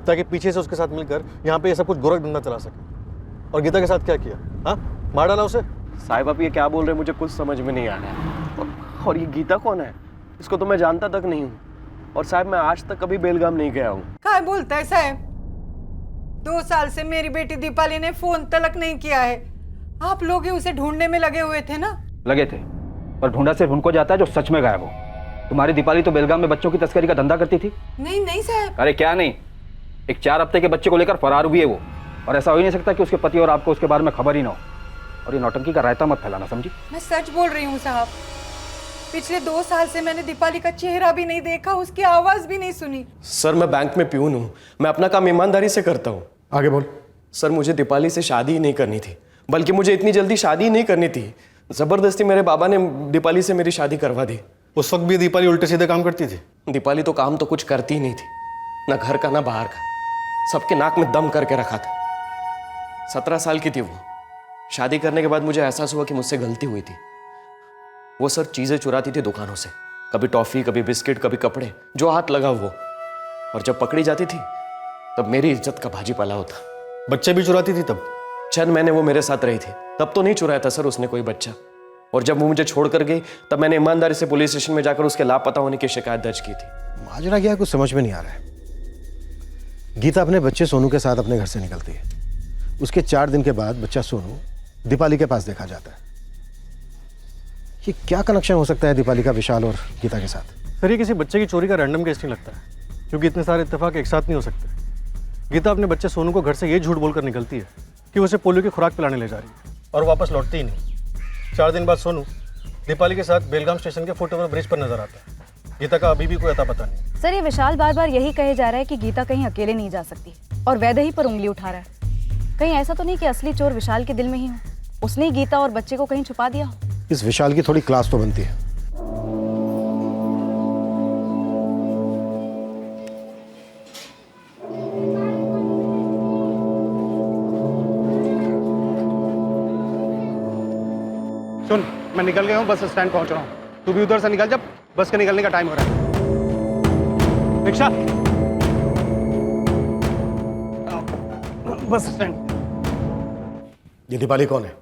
ताकि पीछे से उसके साथ मिलकर यहाँ पे ये सब कुछ गोरख धंधा चला सके। और गीता के साथ क्या किया? हाँ, मार डाला उसे? साहब, आप ये क्या बोल रहे हैं, मुझे कुछ समझ में नहीं आ रहा है। और ये गीता कौन है? इसको तो मैं जानता तक नहीं हूँ, और साहब मैं आज तक कभी बेलगाम नहीं गया हूँ। क्या बोलता है साहब? 2 साल से मेरी बेटी दीपाली ने फोन तलक नहीं किया है। आप लोग ही उसे ढूंढने में लगे हुए थे ना? लगे थे, पर ढूंढा सिर्फ उनको जाता है जो सच में गायब हो। तुम्हारी दीपाली तो बेलगाम में बच्चों की तस्करी का धंधा करती थी। नहीं नहीं साहब। अरे क्या नहीं, एक 4 हफ्ते के बच्चे को लेकर फरार हुई है वो, और ऐसा हो ही नहीं सकता कि उसके पति और आपको उसके बारे में खबर ही ना हो। और ये नौटंकी का रायता मत फैलाना, समझी? मैं सच बोल रही हूँ साहब। पिछले 2 साल से मैंने दीपाली का चेहरा भी नहीं देखा, उसकी आवाज भी नहीं सुनी। सर, मैं बैंक में प्यून हूँ, मैं अपना काम ईमानदारी से करता हूँ। आगे बोल। सर, मुझे दीपाली से शादी ही नहीं करनी थी, बल्कि मुझे इतनी जल्दी शादी ही नहीं करनी थी। जबरदस्ती मेरे बाबा ने दीपाली से मेरी शादी करवा दी। उस वक्त भी दीपाली उल्टे सीधे काम करती थी? दीपाली तो काम तो कुछ करती ही नहीं थी, ना घर का ना बाहर का, सबके नाक में दम करके रखा था। 17 साल की थी वो। शादी करने के बाद मुझे एहसास हुआ कि मुझसे गलती हुई थी। वो सर चीजें चुराती थी दुकानों से, कभी टॉफी, कभी बिस्किट, कभी कपड़े, जो हाथ लगा वो। और जब पकड़ी जाती थी तब मेरी इज्जत का भाजी पाला होता। बच्चे भी चुराती थी तब? चंद महीने वो मेरे साथ रही थी, तब तो नहीं चुराया था सर उसने कोई बच्चा। और जब वो मुझे छोड़ कर गई तब मैंने ईमानदारी से पुलिस स्टेशन में जाकर उसके लापता होने की शिकायत दर्ज की थी। माजरा क्या कुछ समझ में नहीं आ रहा है। गीता अपने बच्चे सोनू के साथ अपने घर से निकलती है। उसके 4 दिन के बाद बच्चा सोनू दीपाली के पास देखा जाता है। ये क्या कनेक्शन हो सकता है दीपाली का विशाल और गीता के साथ? सर, ये किसी बच्चे की चोरी का रैंडम केस नहीं लगता है, क्योंकि इतने सारे इत्तेफाक एक साथ नहीं हो सकते। गीता अपने बच्चे सोनू को घर से ये झूठ बोलकर निकलती है कि उसे पोलियो की खुराक पिलाने ले जा रही है, और वापस लौटती ही नहीं। 4 दिन बाद सोनू दीपाली के साथ बेलगाम स्टेशन के फुट ओवर ब्रिज पर नजर आता है। गीता का अभी भी कोई अता पता नहीं। सर, ये विशाल बार बार यही कहे जा रहा है कि गीता कहीं अकेले नहीं जा सकती, और वैदेही पर उंगली उठा रहा है। कहीं ऐसा तो नहीं कि असली चोर विशाल के दिल में ही हो, उसने ही गीता और बच्चे को कहीं छुपा दिया हो? इस विशाल की थोड़ी क्लास तो बनती है। सुन, मैं निकल गया हूँ, बस स्टैंड पहुंच रहा हूँ। तू भी उधर से निकल, जब बस के निकलने का टाइम हो रहा है। Rickshaw, bus stand. ये दीपाली कौन है?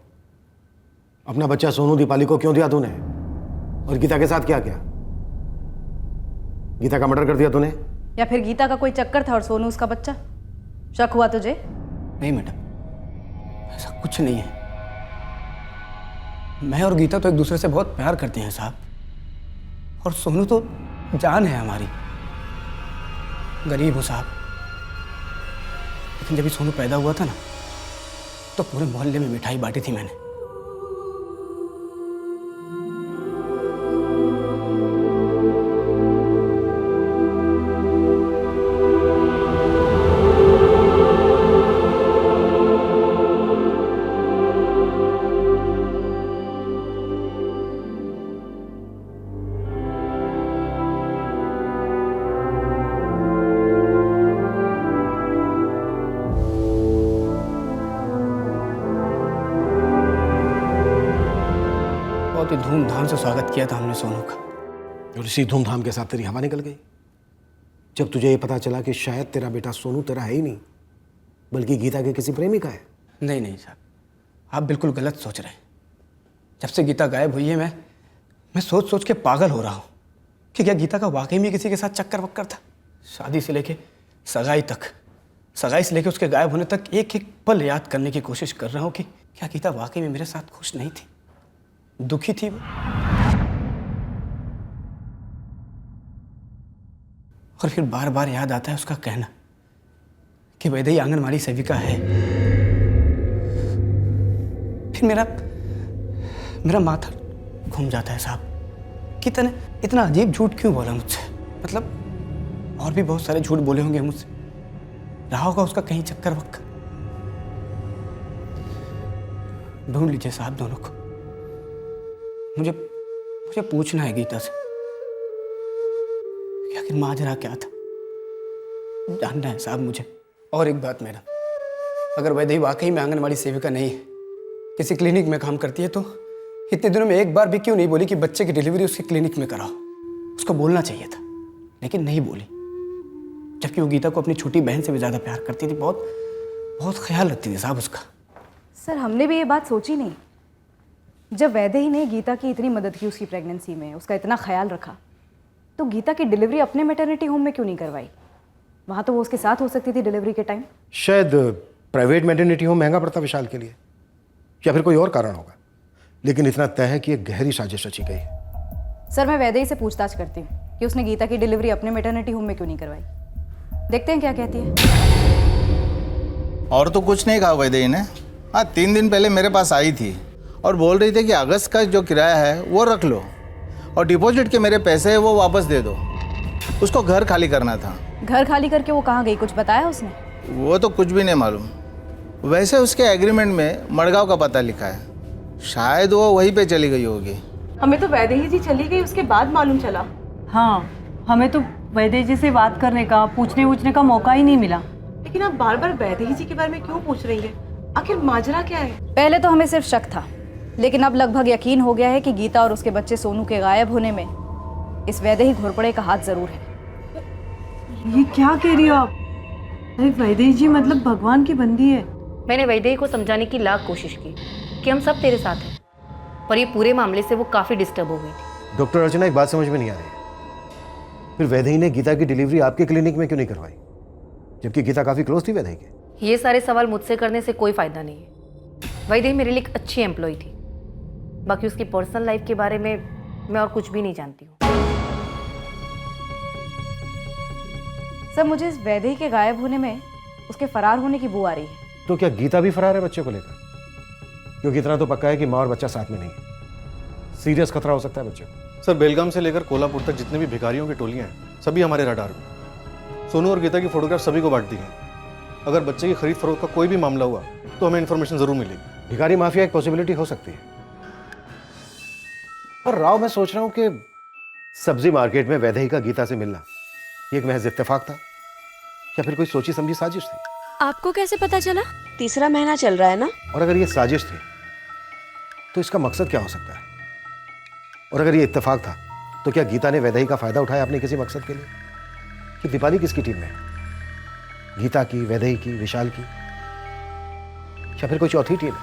अपना बच्चा सोनू दीपाली को क्यों दिया तूने? और गीता के साथ क्या किया? गीता का मर्डर कर दिया तूने? या फिर गीता का कोई चक्कर था और सोनू उसका बच्चा? शक हुआ तुझे? नहीं मैडम, ऐसा कुछ नहीं है। मैं और गीता तो एक दूसरे से बहुत प्यार करते हैं साहब, और सोनू तो जान है हमारी। गरीब हो साहब, लेकिन जब ये सोनू पैदा हुआ था ना, तो पूरे मोहल्ले में मिठाई बांटी थी मैंने। बहुत ही धूमधाम से स्वागत किया था हमने सोनू का। और इसी धूमधाम के साथ तेरी हवा निकल गई जब तुझे ये पता चला कि शायद तेरा बेटा सोनू तेरा है ही नहीं, बल्कि गीता के किसी प्रेमी का है। नहीं नहीं साहब, आप बिल्कुल गलत सोच रहे हैं। जब से गीता गायब हुई है, मैं सोच सोच के पागल हो रहा हूँ कि क्या गीता का वाकई में किसी के साथ चक्कर वक्कर था। शादी से लेके सगाई तक, सगाई से लेके उसके गायब होने तक एक एक पल याद करने की कोशिश कर रहा हूँ कि क्या गीता वाकई में मेरे साथ खुश नहीं थी, दुखी थी वो। और फिर बार बार याद आता है उसका कहना कि वैदेही आंगनवाड़ी सेविका है। फिर मेरा माथा घूम जाता है साहब कि तने इतना अजीब झूठ क्यों बोला मुझसे। मतलब और भी बहुत सारे झूठ बोले होंगे मुझसे, रहा होगा उसका कहीं चक्कर वक्कर। ढूंढ लीजिए साहब दोनों को। मुझे पूछना है गीता से कि आखिर माजरा क्या था, जानना है साहब मुझे। और एक बात मैडम, अगर वैदेही वाकई में आंगनवाड़ी सेविका नहीं है, किसी क्लिनिक में काम करती है, तो इतने दिनों में एक बार भी क्यों नहीं बोली कि बच्चे की डिलीवरी उसके क्लिनिक में कराओ? उसको बोलना चाहिए था, लेकिन नहीं बोली। जबकि वो गीता को अपनी छोटी बहन से भी ज़्यादा प्यार करती थी, बहुत बहुत ख्याल रखती थी साहब उसका। सर हमने भी ये बात सोची नहीं। जब वैदेही ने गीता की इतनी मदद की उसकी प्रेगनेंसी में, उसका इतना ख्याल रखा, तो गीता की डिलीवरी अपने मैटरनिटी होम में क्यों नहीं करवाई? वहाँ तो वो उसके साथ हो सकती थी डिलीवरी के टाइम। शायद प्राइवेट मैटरनिटी होम महंगा पड़ता विशाल के लिए, या फिर कोई और कारण होगा, लेकिन इतना तय है कि एक गहरी साजिश रची गई है। सर मैं वैदेही से पूछताछ करती हूँ कि उसने गीता की डिलीवरी अपने मैटरनिटी होम में क्यों नहीं करवाई। देखते हैं क्या कहती है। और तो कुछ नहीं कहा वैदेही ने। हाँ, 3 दिन पहले मेरे पास आई थी और बोल रही थी कि अगस्त का जो किराया है वो रख लो और डिपॉजिट के मेरे पैसे हैं वो वापस दे दो। उसको घर खाली करना था। घर खाली करके वो कहाँ गई, कुछ बताया उसने? वो तो कुछ भी नहीं मालूम। वैसे उसके एग्रीमेंट में मड़गांव का पता लिखा है, शायद वो वहीं पे चली गई होगी। हमें तो वैदेही जी चली गई उसके बाद मालूम चला। हाँ, हमें तो वैदेही जी से बात करने का, पूछने वूछने का मौका ही नहीं मिला। लेकिन आप बार बार वैदेही जी के बारे में क्यों पूछ रही हैं? आखिर माजरा क्या है? पहले तो हमें सिर्फ शक था, लेकिन अब लगभग यकीन हो गया है कि गीता और उसके बच्चे सोनू के गायब होने में इस वैदेही घोरपड़े का हाथ जरूर है। ये क्या कह रही हो आप? अरे वैदेही जी मतलब भगवान की बंदी है। मैंने वैदेही को समझाने की लाख कोशिश की कि हम सब तेरे साथ हैं, पर ये पूरे मामले से वो काफ़ी डिस्टर्ब हो गई थी। डॉक्टर अर्चना, एक बात समझ में नहीं आ रही, फिर वैदेही ने गीता की डिलीवरी आपके क्लिनिक में क्यों नहीं करवाई, जबकि गीता काफ़ी क्लोज थी वैदेही के? ये सारे सवाल मुझसे करने से कोई फ़ायदा नहीं है। वैदेही मेरे लिए एक अच्छी एम्प्लॉय थी, बाकी उसकी पर्सनल लाइफ के बारे में मैं और कुछ भी नहीं जानती हूँ। सर मुझे इस वैदेही के गायब होने में उसके फरार होने की बू आ रही है। तो क्या गीता भी फरार है बच्चे को लेकर? क्योंकि इतना तो पक्का है कि माँ और बच्चा साथ में नहीं है। सीरियस खतरा हो सकता है बच्चे को। सर बेलगाम से लेकर कोल्हापुर तक जितने भी भिखारियों की टोलियां हैं, सभी हमारे रडार में। सोनू और गीता की फोटोग्राफ सभी को बांट दी गई। अगर बच्चे की खरीद फरोख्त का कोई भी मामला हुआ तो हमें इन्फॉर्मेशन जरूर मिलेगी। भिखारी माफिया एक पॉसिबिलिटी हो सकती है। और राव, मैं सोच रहा हूँ कि सब्जी मार्केट में वैदेही का गीता से मिलना ये एक महज इत्तेफाक था, या फिर कोई सोची समझी साजिश थी? आपको कैसे पता चला? 3रा महीना चल रहा है ना। और अगर ये साजिश थी तो इसका मकसद क्या हो सकता है? और अगर ये इत्तेफाक था तो क्या गीता ने वैदेही का फायदा उठाया अपने किसी मकसद के लिए? कि दीपाली किसकी टीम में है? गीता की, वैदेही की, विशाल की, या फिर कोई चौथी टीम है?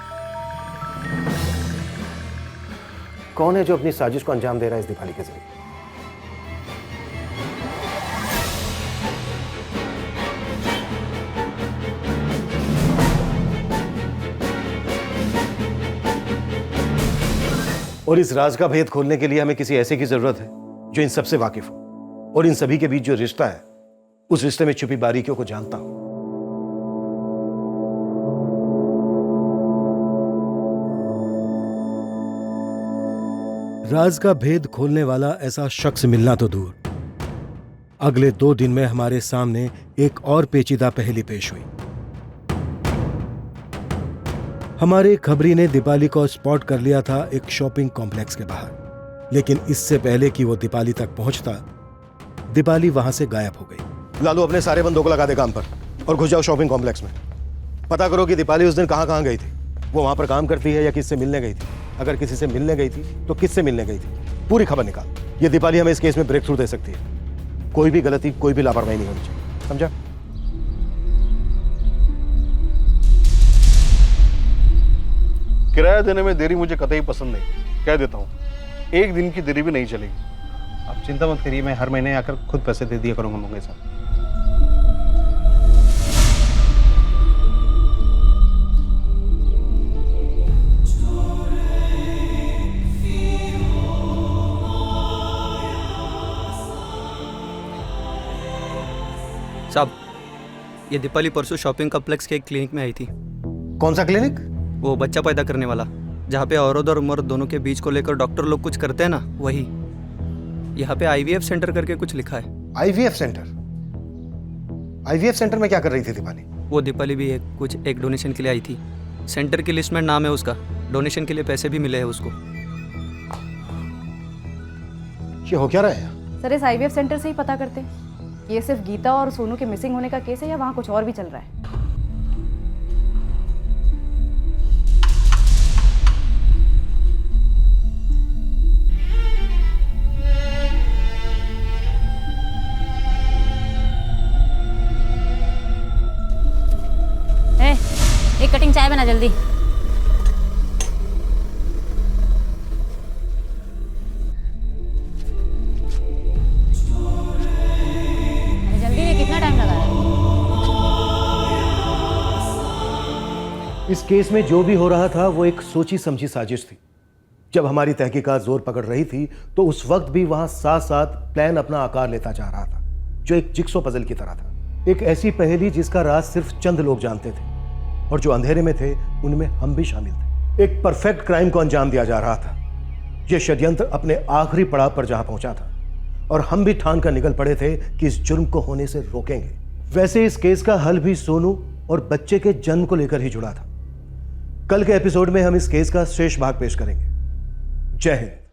कौन है जो अपनी साजिश को अंजाम दे रहा है इस दीपाली के जरिए? और इस राज का भेद खोलने के लिए हमें किसी ऐसे की जरूरत है जो इन सबसे वाकिफ हो और इन सभी के बीच जो रिश्ता है उस रिश्ते में छुपी बारीकियों को जानता हो। राज का भेद खोलने वाला ऐसा शख्स मिलना तो दूर, अगले 2 दिन में हमारे सामने एक और पेचीदा पहेली पेश हुई। हमारे खबरी ने दीपाली को स्पॉट कर लिया था एक शॉपिंग कॉम्प्लेक्स के बाहर, लेकिन इससे पहले कि वो दीपाली तक पहुंचता, दीपाली वहां से गायब हो गई। लालू अपने सारे बंदों को लगा दे काम पर और घुस जाओ शॉपिंग कॉम्प्लेक्स में। पता करो कि दीपाली उस दिन कहां कहां गई थी, वो वहां पर काम करती है या किससे मिलने गई थी। अगर किसी से मिलने गई थी तो किससे मिलने गई थी, पूरी खबर निकाल। ये दीपाली हमें इस केस में ब्रेक थ्रू दे सकती है। कोई भी गलती, कोई भी लापरवाही नहीं होनी चाहिए, समझा? किराया देने में देरी मुझे कतई पसंद नहीं, कह देता हूँ। 1 दिन की देरी भी नहीं चलेगी। आप चिंता मत करिए, मैं हर महीने आकर खुद पैसे दे दिया करूंगा मंगे साहब। साहब, ये दीपाली परसों शॉपिंग कॉम्प्लेक्स के एक क्लिनिक में आई थी। कौन सा क्लिनिक? वो बच्चा पैदा करने वाला, जहाँ पे औरत और मर्द दोनों के बीच को लेकर डॉक्टर लोग कुछ करते हैं ना, वही। यहाँ पे IVF सेंटर करके कुछ लिखा है। IVF centre? IVF सेंटर में क्या कर रही थी दीपाली? वो दीपाली भी एक डोनेशन के लिए आई थी। सेंटर की लिस्ट में नाम है उसका, डोनेशन के लिए पैसे भी मिले हैं उसको। ये हो क्या रहा है? सर, इस IVF सेंटर से ही पता करते हैं। ये सिर्फ गीता और सोनू के मिसिंग होने का केस है या वहाँ कुछ और भी चल रहा है? एक कटिंग चाय बना जल्दी। जल्दी, कितना टाइम लगा है? इस केस में जो भी हो रहा था वो एक सोची समझी साजिश थी। जब हमारी तहकीकात जोर पकड़ रही थी तो उस वक्त भी वहां साथ साथ प्लान अपना आकार लेता जा रहा था, जो एक जिक्सो पजल की तरह था। एक ऐसी पहेली जिसका राज सिर्फ चंद लोग जानते थे और जो अंधेरे में थे उनमें हम भी शामिल थे। एक परफेक्ट क्राइम को अंजाम दिया जा रहा था। यह षड्यंत्र अपने आखिरी पड़ाव पर जहां पहुंचा था और हम भी ठान कर निकल पड़े थे कि इस जुर्म को होने से रोकेंगे। वैसे इस केस का हल भी सोनू और बच्चे के जन्म को लेकर ही जुड़ा था। कल के एपिसोड में हम इस केस का शेष भाग पेश करेंगे। जय हिंद।